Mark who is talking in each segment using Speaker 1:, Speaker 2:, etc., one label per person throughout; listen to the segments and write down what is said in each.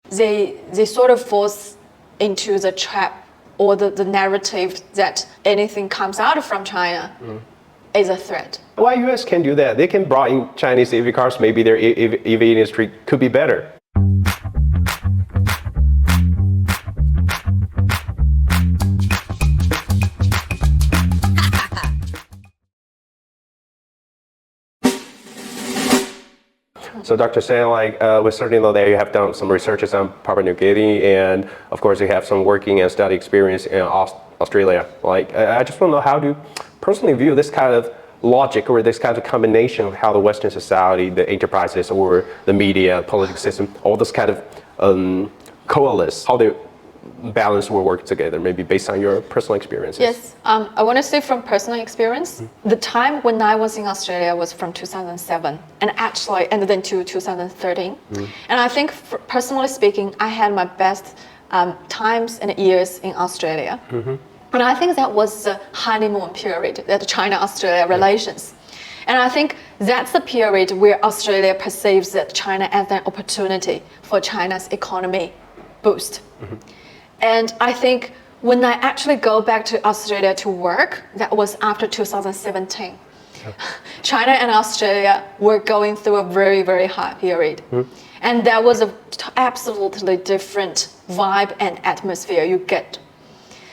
Speaker 1: they sort of falls into the trap or the narrative that anything comes out from China is a threat.
Speaker 2: Why US can do that? They can bring in Chinese EV cars. Maybe their EV industry could be better. So Dr. San, we certainly know that you have done some researches on Papua New Guinea, and of course you have some working and study experience in Australia. I just want to know, how do you personally view this kind of logic or this kind of combination of how the Western society, the enterprises or the media, political system, all this kind of coalesce, how they balance will work together, maybe based on your personal experiences?
Speaker 1: Yes, I want to say from personal experience, the time when I was in Australia was from 2007 and then to 2013. And I think personally speaking, I had my best times and years in Australia. And I think that was the honeymoon period, that China-Australia relations. And I think that's the period where Australia perceives that China as an opportunity for China's economy boost. And I think when I actually go back to Australia to work, that was after 2017. China and Australia were going through a very, very hard period. And that was an absolutely different vibe and atmosphere you get.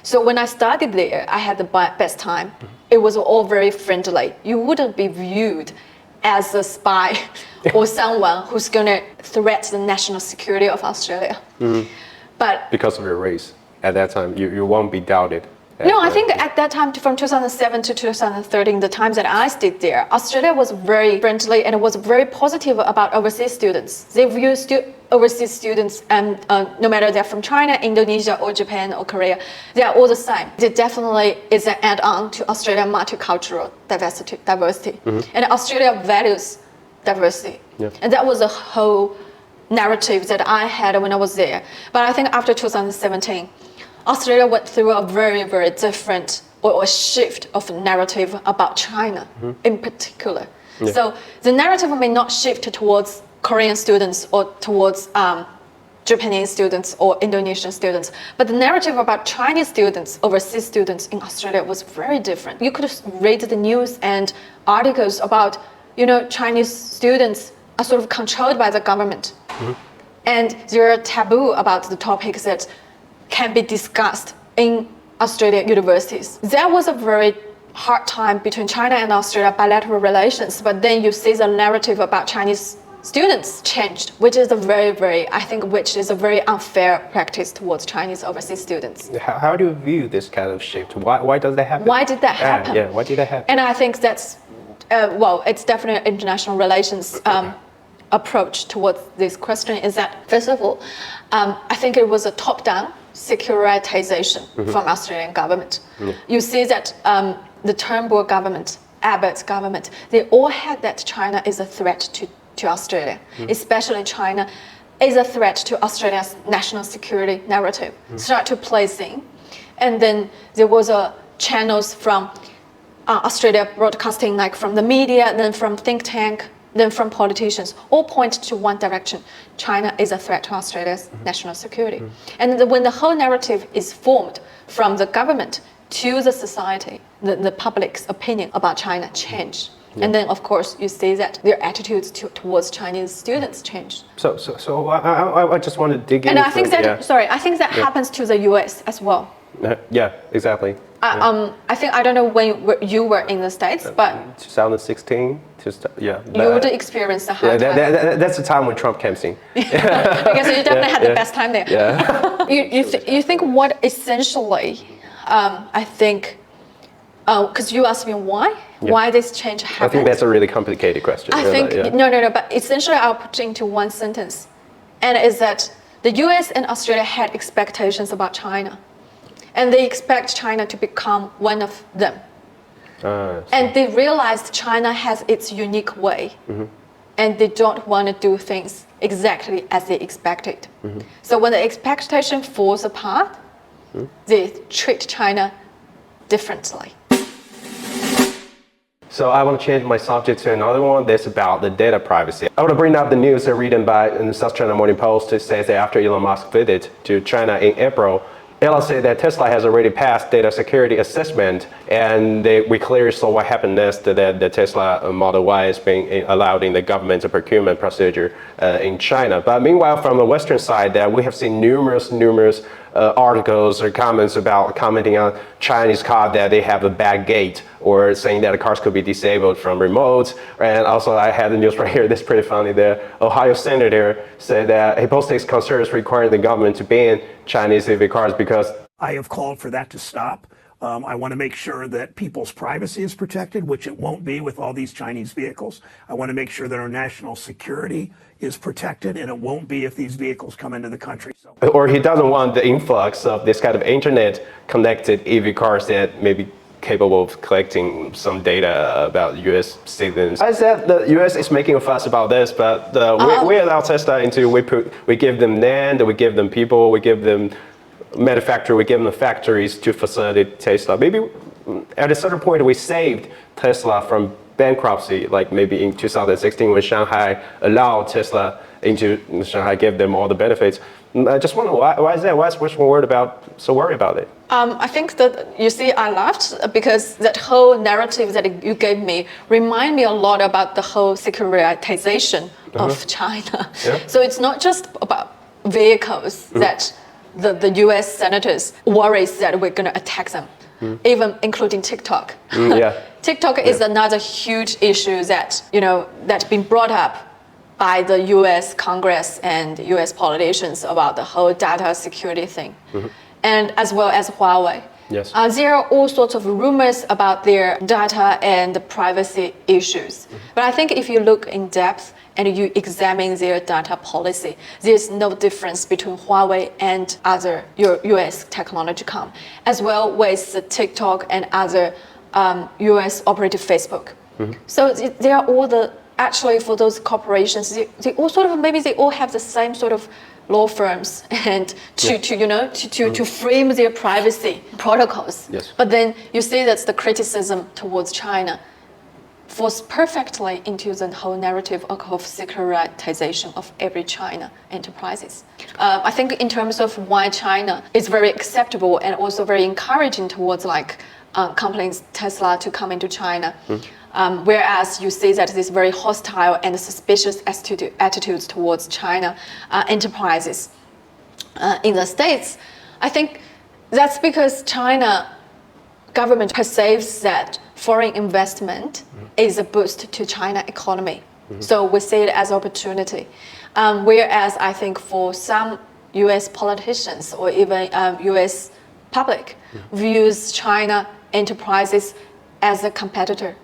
Speaker 1: So when I started there, I had the best time. It was all very friendly. You wouldn't be viewed as a spy or someone who's going to threaten the national security of Australia. But
Speaker 2: because of your race, at that time, you won't be doubted.
Speaker 1: No, I think at that time, from 2007 to 2013, the times that I stayed there, Australia was very friendly and it was very positive about overseas students. They view overseas students, and no matter they're from China, Indonesia, or Japan, or Korea, they are all the same. It definitely is an add-on to Australian multicultural diversity. And Australia values diversity. And that was a whole narrative that I had when I was there. But I think after 2017, Australia went through a very, very different or a shift of narrative about China in particular. So the narrative may not shift towards Korean students or towards Japanese students or Indonesian students, but the narrative about Chinese students, overseas students in Australia was very different. You could read the news and articles about, Chinese students are sort of controlled by the government. And there are taboo about the topics that can be discussed in Australian universities. There was a very hard time between China and Australia bilateral relations, but then you see the narrative about Chinese students changed, which is a very unfair practice towards Chinese overseas students.
Speaker 2: How do you view this kind of shift? Why does that happen?
Speaker 1: Why did that happen?
Speaker 2: Why did that happen?
Speaker 1: And I think that's, it's definitely an international relations approach towards this question is that, first of all, I think it was a top-down securitization from Australian government. You see that the Turnbull government, Abbott's government, they all had that China is a threat to Australia, especially China is a threat to Australia's national security narrative, start to place in. And then there was channels from Australia broadcasting, like from the media, then from think tank, then from politicians, all point to one direction. China is a threat to Australia's national security. And when the whole narrative is formed from the government to the society, the public's opinion about China change. And then, of course, you see that their attitudes towards Chinese students change.
Speaker 2: So I just want to dig in.
Speaker 1: And I think that happens to the US as well.
Speaker 2: Yeah, exactly.
Speaker 1: I don't know when you were in the States, but
Speaker 2: 2016.
Speaker 1: You would experience the hard time.
Speaker 2: That's the time when Trump came in.
Speaker 1: Because you definitely had the best time there. You think what essentially, I think, because you asked me why this change happened.
Speaker 2: I think that's a really complicated question.
Speaker 1: No, but essentially I'll put it into one sentence, and is that the US and Australia had expectations about China, and they expect China to become one of them. And they realized China has its unique way, and they don't want to do things exactly as they expected. So when the expectation falls apart, they treat China differently.
Speaker 2: So I want to change my subject to another one that's about the data privacy. I want to bring up the news written by in the South China Morning Post. It says that after Elon Musk's visit to China in April, Elon said that Tesla has already passed data security assessment, and we clearly saw what happened next, that the Tesla Model Y is being allowed in the government's procurement procedure in China. But meanwhile, from the Western side, that we have seen numerous articles or commenting on Chinese car that they have a bad gate, or saying that the cars could be disabled from remote. And also, I had the news right here. That's pretty funny. The Ohio senator said that he posted his concerns requiring the government to ban Chinese EV cars because
Speaker 3: I have called for that to stop. I want to make sure that people's privacy is protected, which it won't be with all these Chinese vehicles. I want to make sure that our national security is protected, and it won't be if these vehicles come into the country.
Speaker 2: Or he doesn't want the influx of this kind of internet-connected EV cars that may be capable of collecting some data about U.S. citizens. I said the U.S. is making a fuss about this, but we allow Tesla into, we give them land, we give them people, we give them manufacturer, we give them factories to facilitate Tesla. Maybe at a certain point we saved Tesla from bankruptcy, like maybe in 2016 when Shanghai allowed Tesla into Shanghai, gave them all the benefits. I just wonder why is that? Why is Western world so worried about it?
Speaker 1: I think that, you see, I laughed because that whole narrative that you gave me remind me a lot about the whole securitization of China.
Speaker 2: Yeah.
Speaker 1: So it's not just about vehicles that the US senators worries that we're going to attack them, even including TikTok. TikTok is another huge issue that, that's been brought up by the US Congress and US politicians about the whole data security thing, and as well as Huawei.
Speaker 2: Yes.
Speaker 1: There are all sorts of rumors about their data and privacy issues. But I think if you look in depth and you examine their data policy, there's no difference between Huawei and other US technology companies, as well with the TikTok and other US operated Facebook. So they are all actually for those corporations, they all sort of, maybe they all have the same sort of law firms and to frame their privacy protocols.
Speaker 2: Yes.
Speaker 1: But then you see that the criticism towards China falls perfectly into the whole narrative of securitization of every China enterprises. I think in terms of why China is very acceptable and also very encouraging towards companies Tesla to come into China. Whereas you see that there's very hostile and suspicious attitudes towards China enterprises in the States. I think that's because China government perceives that foreign investment is a boost to China economy. So we see it as opportunity. Whereas I think for some US politicians or even US public views China enterprises as a competitor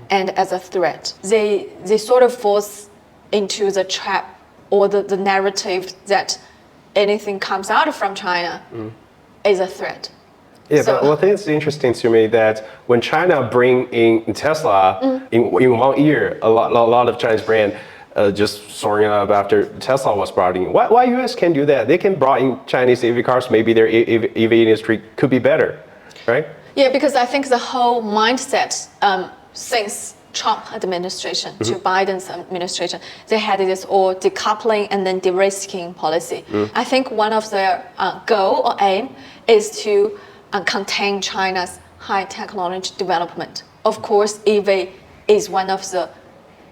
Speaker 1: and as a threat. They sort of falls into the trap or the narrative that anything comes out from China is a threat.
Speaker 2: Yeah, but one thing that's interesting to me that when China bring in Tesla in 1 year, a lot of Chinese brand just soaring up after Tesla was brought in. Why US can't do that? They can brought in Chinese EV cars. Maybe their EV industry could be better, right?
Speaker 1: Yeah, because I think the whole mindset since Trump administration to Biden's administration, they had this all decoupling and then de-risking policy. I think one of their goal or aim is to contain China's high technology development. Of course, EV is one of the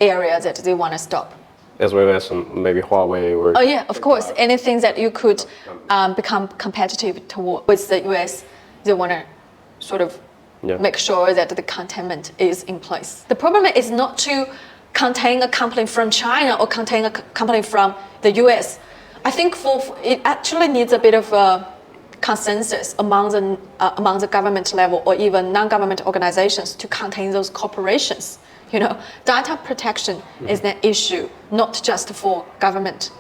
Speaker 1: areas that they want to stop.
Speaker 2: As well as maybe Huawei or...
Speaker 1: Oh yeah, of course. Anything that you could become competitive with the US, they want to sort of make sure that the containment is in place. The problem is not to contain a company from China or contain a company from the US. I think it actually needs a bit of a consensus among the government level or even non-government organizations to contain those corporations. Data protection is an issue, not just for government.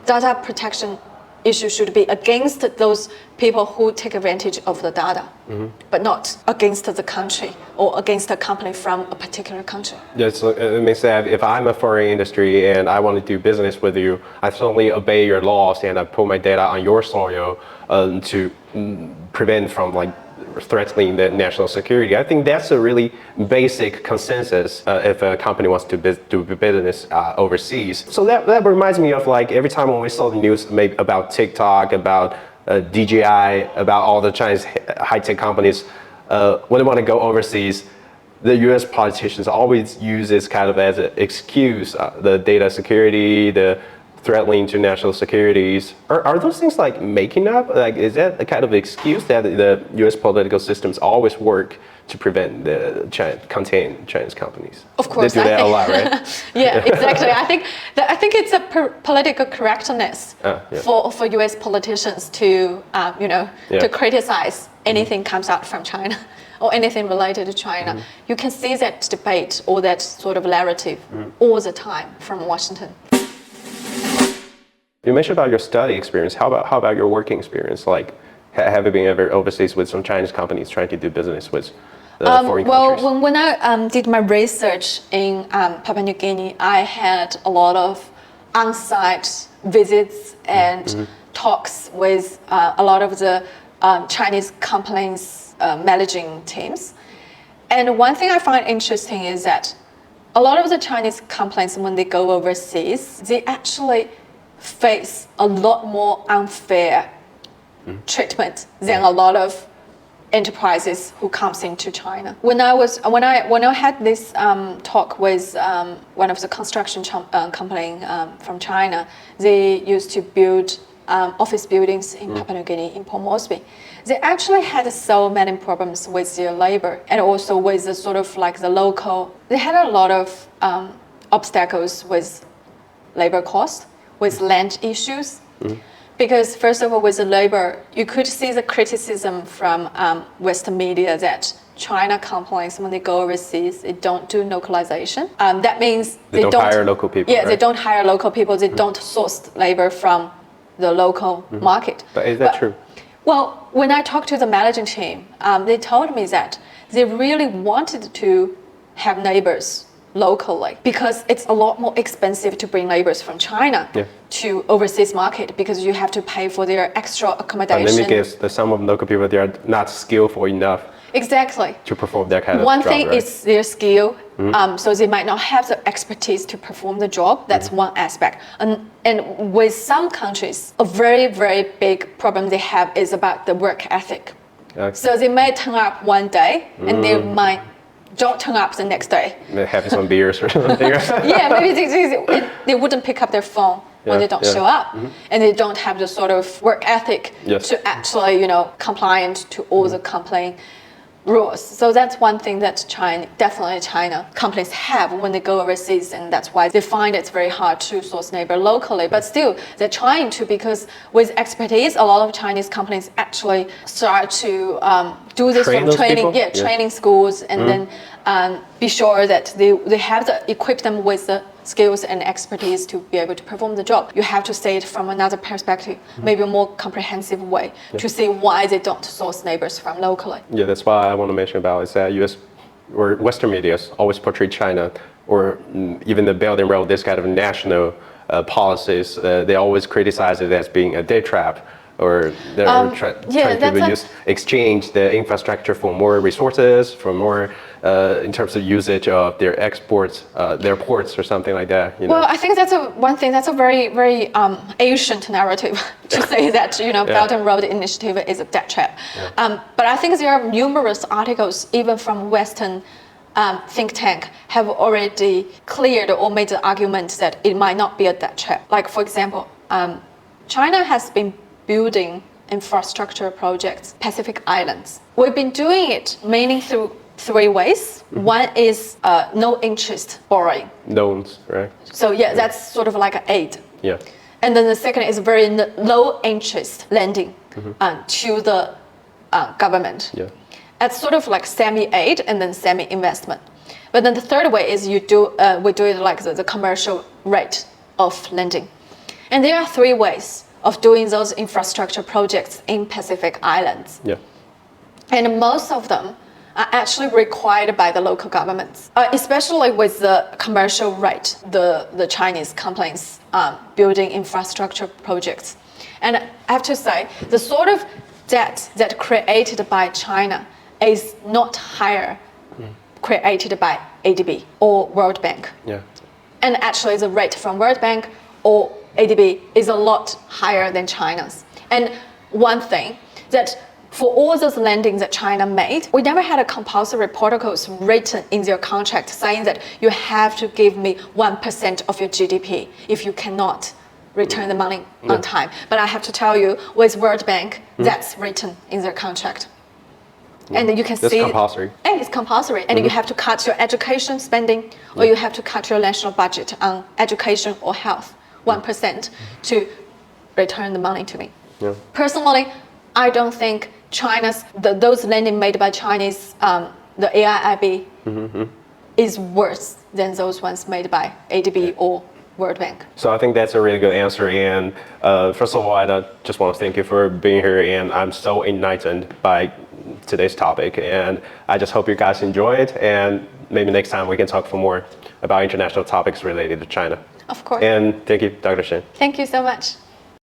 Speaker 1: Data protection issue should be against those people who take advantage of the data, but not against the country or against a company from a particular country.
Speaker 2: Yes, it means that if I'm a foreign industry and I want to do business with you, I certainly obey your laws and I put my data on your soil to prevent from threatening the national security. I think that's a really basic consensus if a company wants to do business overseas. So that reminds me of like every time when we saw the news maybe about TikTok, about DJI, about all the Chinese high-tech companies, when they want to go overseas, the U.S. politicians always use this kind of as an excuse, the data security, the threatening to national securities. Are those things like making up? Like, is that a kind of excuse that the U.S. political systems always work to prevent contain Chinese companies?
Speaker 1: Of course,
Speaker 2: they do that a lot, right?
Speaker 1: Yeah, exactly. I think it's a political correctness for U.S. politicians to to criticize anything comes out from China or anything related to China. You can see that debate or that sort of narrative all the time from Washington.
Speaker 2: You mentioned about your study experience. How about your working experience? Like, have you been ever overseas with some Chinese companies trying to do business with foreign countries?
Speaker 1: Well, when I did my research in Papua New Guinea, I had a lot of on-site visits and talks with a lot of the Chinese companies' managing teams. And one thing I find interesting is that a lot of the Chinese companies, when they go overseas, they actually face a lot more unfair treatment than a lot of enterprises who comes into China. When I had this talk with one of the construction company from China, they used to build office buildings in Papua New Guinea, in Port Moresby. They actually had so many problems with their labor and also with the sort of like the local. They had a lot of obstacles with labor cost, with land issues. Because first of all, with the labor, you could see the criticism from Western media that China companies, when they go overseas, they don't do localization. That means
Speaker 2: they don't hire local people.
Speaker 1: Yeah,
Speaker 2: right?
Speaker 1: They don't hire local people. They don't source labor from the local market.
Speaker 2: But is that true?
Speaker 1: Well, when I talked to the managing team, they told me that they really wanted to have neighbors locally because it's a lot more expensive to bring laborers from China to overseas market because you have to pay for their extra accommodation.
Speaker 2: And let me guess, that some of the local people, they are not skillful enough
Speaker 1: exactly
Speaker 2: to perform that kind of
Speaker 1: one
Speaker 2: job,
Speaker 1: thing
Speaker 2: right?
Speaker 1: is their skill, so they might not have the expertise to perform the job. That's one aspect. And with some countries, a very, very big problem they have is about the work ethic.
Speaker 2: Okay.
Speaker 1: So they may turn up one day and they might don't turn up the next day.
Speaker 2: Having some beers or something.
Speaker 1: Yeah, maybe they wouldn't pick up their phone when they don't show up, and they don't have the sort of work ethic to actually, compliant to all the company rules. So that's one thing that China companies have when they go overseas, and that's why they find it's very hard to source labor locally. But still, they're trying to, because with expertise, a lot of Chinese companies actually start to do this
Speaker 2: Train
Speaker 1: from training,
Speaker 2: people?
Speaker 1: training schools, and then be sure that they have to equip them with the skills and expertise to be able to perform the job. You have to see it from another perspective, maybe a more comprehensive way to see why they don't source neighbors from locally.
Speaker 2: Yeah, that's why I want to mention about is that U.S. or Western media always portray China or even the Belt and Road, this kind of national policies. They always criticize it as being a debt trap, or they're trying to exchange the infrastructure for more resources, for more in terms of usage of their exports, their ports or something like that.
Speaker 1: Well, I think that's one thing. That's a very, very ancient narrative to say that Belt and Road Initiative is a debt trap. But I think there are numerous articles, even from Western think tank, have already cleared or made the argument that it might not be a debt trap. Like, for example, China has been building infrastructure projects, Pacific Islands. We've been doing it mainly through 3 ways. One is no interest borrowing.
Speaker 2: Loans, right?
Speaker 1: So that's sort of like an aid.
Speaker 2: Yeah.
Speaker 1: And then the second is very low interest lending to the government.
Speaker 2: Yeah.
Speaker 1: That's sort of like semi-aid and then semi-investment. But then the third way is we do it like the commercial rate of lending. And there are 3 ways of doing those infrastructure projects in Pacific Islands.
Speaker 2: Yeah.
Speaker 1: And most of them are actually required by the local governments, especially with the commercial rate, the Chinese companies building infrastructure projects. And I have to say, the sort of debt that created by China is not higher created by ADB or World Bank.
Speaker 2: Yeah.
Speaker 1: And actually the rate from World Bank or ADB is a lot higher than China's. And one thing that for all those lending that China made, we never had a compulsory protocols written in their contract saying that you have to give me 1% of your GDP if you cannot return the money on time. But I have to tell you, with World Bank, that's written in their contract. And you can see
Speaker 2: compulsory.
Speaker 1: And it's compulsory. And you have to cut your education spending, or you have to cut your national budget on education or health 1% to return the money to me.
Speaker 2: Yeah.
Speaker 1: Personally, I don't think those lending made by Chinese, the AIIB, is worse than those ones made by ADB or World Bank.
Speaker 2: So I think that's a really good answer. And first of all, I just want to thank you for being here. And I'm so enlightened by today's topic. And I just hope you guys enjoy it. And maybe next time we can talk for more about international topics related to China.
Speaker 1: Of course.
Speaker 2: And thank you, Dr. Shen.
Speaker 1: Thank you so much.